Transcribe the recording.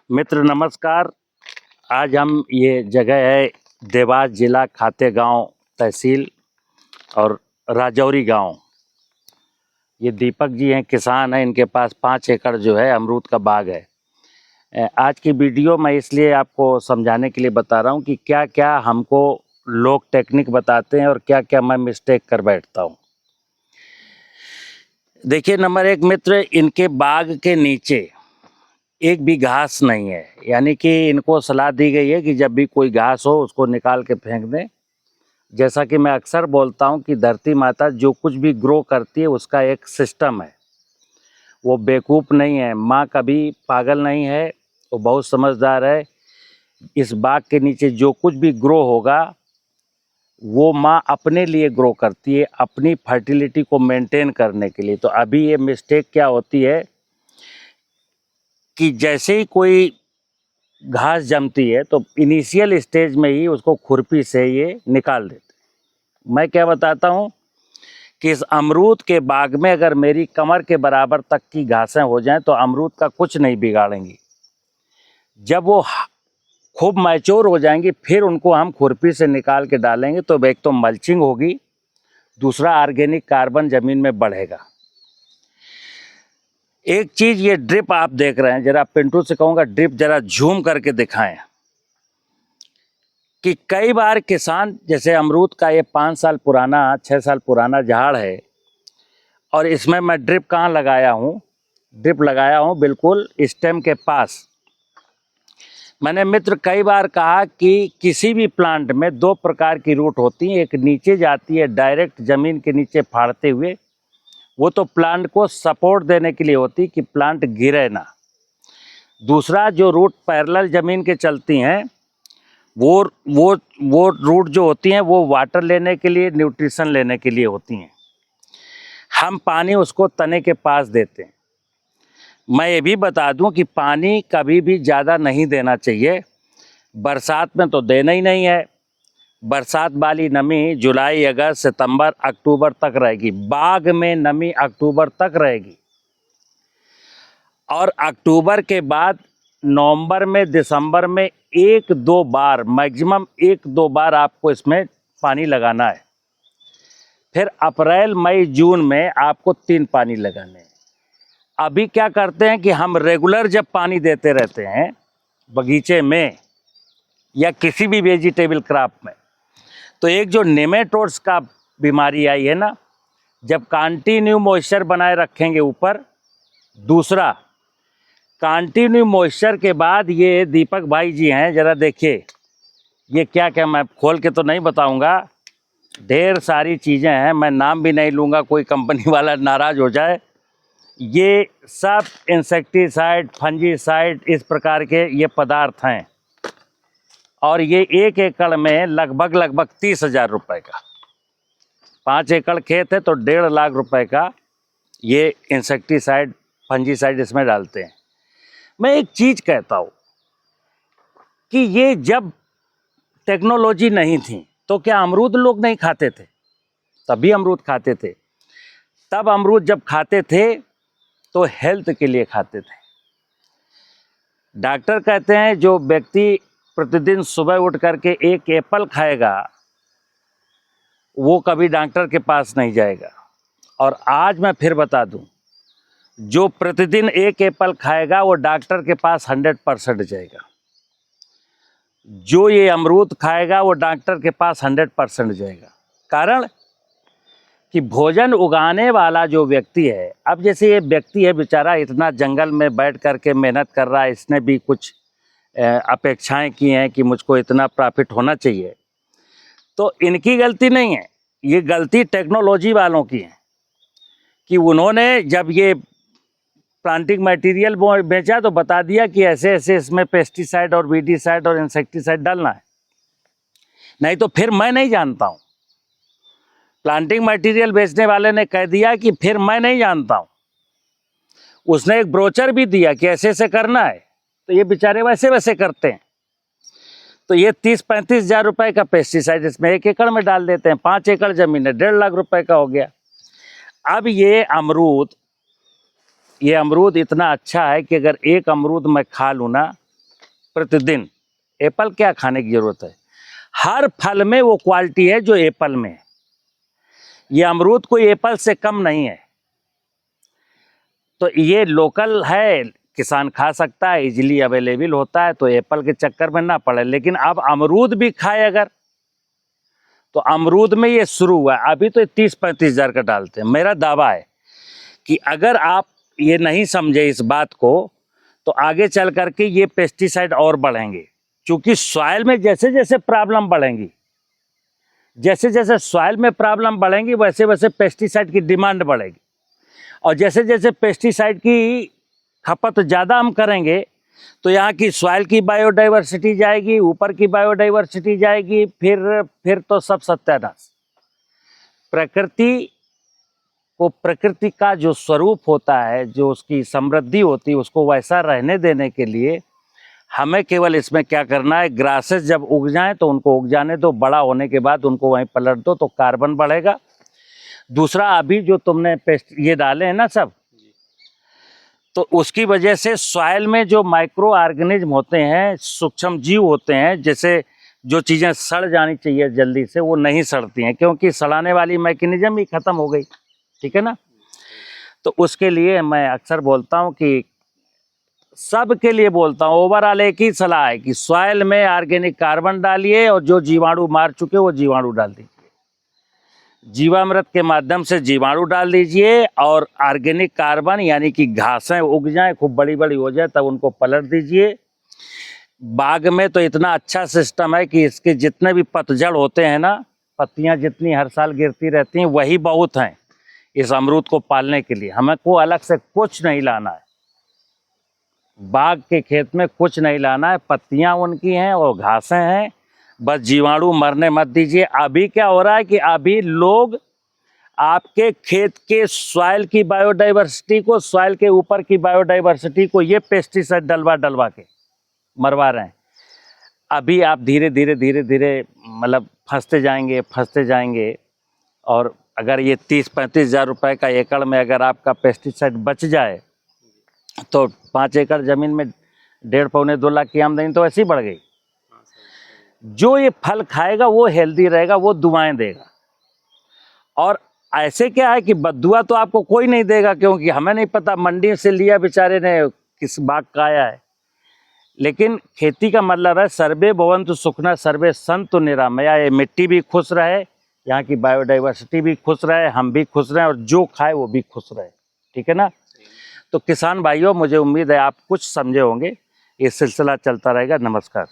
मित्र नमस्कार। आज हम ये जगह है देवास जिला खातेगांव तहसील और राजौरी गांव। ये दीपक जी हैं, किसान हैं। इनके पास 5 एकड़ जो है अमरूद का बाग है। आज की वीडियो मैं इसलिए आपको समझाने के लिए बता रहा हूँ कि क्या क्या हमको लोग टेक्निक बताते हैं और क्या क्या मैं मिस्टेक कर बैठता हूँ। देखिए, नंबर 1 मित्र, इनके बाग के नीचे एक भी घास नहीं है। यानी कि इनको सलाह दी गई है कि जब भी कोई घास हो उसको निकाल के फेंक दें। जैसा कि मैं अक्सर बोलता हूं कि धरती माता जो कुछ भी ग्रो करती है उसका एक सिस्टम है। वो बेवकूफ़ नहीं है, माँ कभी पागल नहीं है, वो बहुत समझदार है। इस बाग के नीचे जो कुछ भी ग्रो होगा वो माँ अपने लिए ग्रो करती है, अपनी फर्टिलिटी को मेंटेन करने के लिए। तो अभी ये मिस्टेक क्या होती है कि जैसे ही कोई घास जमती है तो इनिशियल स्टेज में ही उसको खुरपी से ये निकाल देते। मैं क्या बताता हूँ कि इस अमरूद के बाग में अगर मेरी कमर के बराबर तक की घासें हो जाएं तो अमरूद का कुछ नहीं बिगाड़ेंगी। जब वो खूब मैच्योर हो जाएंगी फिर उनको हम खुरपी से निकाल के डालेंगे तो एक तो मल्चिंग होगी, दूसरा ऑर्गेनिक कार्बन ज़मीन में बढ़ेगा। एक चीज़, ये ड्रिप आप देख रहे हैं, जरा पिंटू से कहूँगा ड्रिप जरा झूम करके दिखाएं कि कई बार किसान, जैसे अमरूद का ये 5 साल पुराना 6 साल पुराना झाड़ है और इसमें मैं ड्रिप कहाँ लगाया हूँ, ड्रिप लगाया हूँ बिल्कुल स्टेम के पास। मैंने मित्र कई बार कहा कि किसी भी प्लांट में 2 प्रकार की रूट होती हैं। एक नीचे जाती है डायरेक्ट ज़मीन के नीचे फाड़ते हुए, वो तो प्लांट को सपोर्ट देने के लिए होती कि प्लांट गिरे ना। दूसरा जो रूट पैरेलल ज़मीन के चलती हैं वो रूट जो होती हैं वो वाटर लेने के लिए, न्यूट्रिशन लेने के लिए होती हैं। हम पानी उसको तने के पास देते हैं। मैं ये भी बता दूं कि पानी कभी भी ज़्यादा नहीं देना चाहिए। बरसात में तो देना ही नहीं है। बरसात वाली नमी जुलाई, अगस्त, सितंबर, अक्टूबर तक रहेगी। बाग में नमी अक्टूबर तक रहेगी और अक्टूबर के बाद नवंबर में, दिसंबर में 1-2 बार, मैक्सिमम 1-2 बार आपको इसमें पानी लगाना है। फिर अप्रैल, मई, जून में आपको 3 पानी लगाने हैं। अभी क्या करते हैं कि हम रेगुलर जब पानी देते रहते हैं बगीचे में या किसी भी वेजिटेबल क्रॉप में, तो एक जो नेमेटोड्स का बीमारी आई है ना, जब कंटिन्यू मॉइस्चर बनाए रखेंगे ऊपर। दूसरा, कंटिन्यू मॉइस्चर के बाद ये दीपक भाई जी हैं, ज़रा देखिए ये क्या क्या, मैं खोल के तो नहीं बताऊंगा, ढेर सारी चीज़ें हैं, मैं नाम भी नहीं लूँगा, कोई कंपनी वाला नाराज़ हो जाए। ये सब इंसेक्टिसाइड, फंजीसाइड, इस प्रकार के ये पदार्थ हैं और ये 1 एकड़ में लगभग 30,000 रुपये का। 5 एकड़ खेत है तो 1.5 लाख रुपए का ये इंसेक्टिसाइड, फंजीसाइड इसमें डालते हैं। मैं एक चीज़ कहता हूँ कि ये जब टेक्नोलॉजी नहीं थी तो क्या अमरूद लोग नहीं खाते थे? तभी अमरूद खाते थे। तब अमरूद जब खाते थे तो हेल्थ के लिए खाते थे। डॉक्टर कहते हैं जो व्यक्ति प्रतिदिन सुबह उठ करके 1 एप्पल खाएगा वो कभी डॉक्टर के पास नहीं जाएगा। और आज मैं फिर बता दूं, जो प्रतिदिन 1 एप्पल खाएगा वो डॉक्टर के पास 100% जाएगा। जो ये अमरूद खाएगा वो डॉक्टर के पास 100% जाएगा। कारण कि भोजन उगाने वाला जो व्यक्ति है, अब जैसे ये व्यक्ति है बेचारा, इतना जंगल में बैठ करके मेहनत कर रहा है, इसने भी कुछ अपेक्षाएं की हैं कि मुझको इतना प्रॉफिट होना चाहिए, तो इनकी गलती नहीं है, ये गलती टेक्नोलॉजी वालों की है कि उन्होंने जब ये प्लांटिंग मटेरियल बेचा तो बता दिया कि ऐसे ऐसे इसमें पेस्टिसाइड और वीडीसाइड और इंसेक्टिसाइड डालना है। नहीं तो फिर मैं नहीं जानता हूँ। प्लांटिंग मटेरियल बेचने वाले ने कह दिया कि फिर मैं नहीं जानता हूँ। उसने एक ब्रोचर भी दिया कि ऐसे ऐसे करना है, तो ये बेचारे वैसे वैसे करते हैं। तो ये 30-35 हज़ार रुपये का पेस्टिसाइड इसमें 1 एकड़ में डाल देते हैं। 5 एकड़ ज़मीन है, 1.5 लाख रुपए का हो गया। अब ये अमरूद इतना अच्छा है कि अगर एक अमरूद मैं खा लूँ ना प्रतिदिन। एप्पल क्या खाने की ज़रूरत है, हर फल में वो क्वालिटी है जो एप्पल में है। ये अमरूद कोई एप्पल से कम नहीं है। तो ये लोकल है, किसान खा सकता है, इजीली अवेलेबल होता है, तो एप्पल के चक्कर में ना पड़े। लेकिन अब अमरूद भी खाए अगर, तो अमरूद में ये शुरू हुआ है। अभी तो 30-35 हज़ार का डालते हैं। मेरा दावा है कि अगर आप ये नहीं समझे इस बात को, तो आगे चल करके ये पेस्टिसाइड और बढ़ेंगे। क्योंकि सॉइल में जैसे जैसे प्रॉब्लम बढ़ेंगी, जैसे जैसे सॉइल में प्रॉब्लम बढ़ेंगी, वैसे वैसे पेस्टिसाइड की डिमांड बढ़ेगी। और जैसे जैसे पेस्टिसाइड की खपत ज़्यादा हम करेंगे, तो यहाँ की सॉइल की बायोडाइवर्सिटी जाएगी, ऊपर की बायोडाइवर्सिटी जाएगी, फिर तो सब सत्यानाश। प्रकृति को, प्रकृति का जो स्वरूप होता है, जो उसकी समृद्धि होती है, उसको वैसा रहने देने के लिए हमें केवल इसमें क्या करना है, ग्रासेस जब उग जाएं तो उनको उग जाने दो, बड़ा होने के बाद उनको वहीं पलट दो, तो कार्बन बढ़ेगा। दूसरा, अभी जो तुमने पेस्ट ये डाले हैं ना सब, तो उसकी वजह से सॉइल में जो माइक्रो ऑर्गेनिज्म होते हैं, सूक्ष्म जीव होते हैं, जैसे जो चीज़ें सड़ जानी चाहिए जल्दी से, वो नहीं सड़ती हैं, क्योंकि सड़ाने वाली मैकेनिज्म ही ख़त्म हो गई। ठीक है ना। तो उसके लिए मैं अक्सर बोलता हूँ कि सब के लिए बोलता हूँ, ओवरऑल एक ही सलाह है कि सॉइल में ऑर्गेनिक कार्बन डालिए, और जो जीवाणु मार चुके वो जीवाणु डाल दीजिए, जीवामृत के माध्यम से जीवाणु डाल दीजिए, और ऑर्गेनिक कार्बन यानी कि घासें उग जाएं, खूब बड़ी बड़ी हो जाए, तब उनको पलट दीजिए। बाग में तो इतना अच्छा सिस्टम है कि इसके जितने भी पतझड़ होते हैं ना, पत्तियां जितनी हर साल गिरती रहती हैं, वही बहुत हैं इस अमरूद को पालने के लिए। हमें को अलग से कुछ नहीं लाना है, बाग के खेत में कुछ नहीं लाना है, पत्तियां उनकी हैं और घासें हैं, बस जीवाणु मरने मत दीजिए। अभी क्या हो रहा है कि अभी लोग आपके खेत के सॉइल की बायोडाइवर्सिटी को, सॉइल के ऊपर की बायोडाइवर्सिटी को ये पेस्टिसाइड डलवा के मरवा रहे हैं। अभी आप धीरे धीरे मतलब फंसते जाएंगे। और अगर ये 30-35 हज़ार रुपये का एकड़ में अगर आपका पेस्टिसाइड बच जाए, तो 5 एकड़ ज़मीन में 1.5-2 लाख की आमदनी तो ऐसी बढ़ गई। जो ये फल खाएगा वो हेल्दी रहेगा, वो दुआएं देगा। और ऐसे क्या है कि बद्दुआ तो आपको कोई नहीं देगा, क्योंकि हमें नहीं पता मंडी से लिया बेचारे ने, किस बाग का आया है। लेकिन खेती का मतलब है सर्वे भवन्तु सुखिनः सर्वे सन्तु निरामया। ये मिट्टी भी खुश रहे, यहाँ की बायोडाइवर्सिटी भी खुश रहे, हम भी खुश रहें, और जो खाए वो भी खुश रहे। ठीक है ना। तो किसान भाइयों, मुझे उम्मीद है आप कुछ समझे होंगे। ये सिलसिला चलता रहेगा। नमस्कार।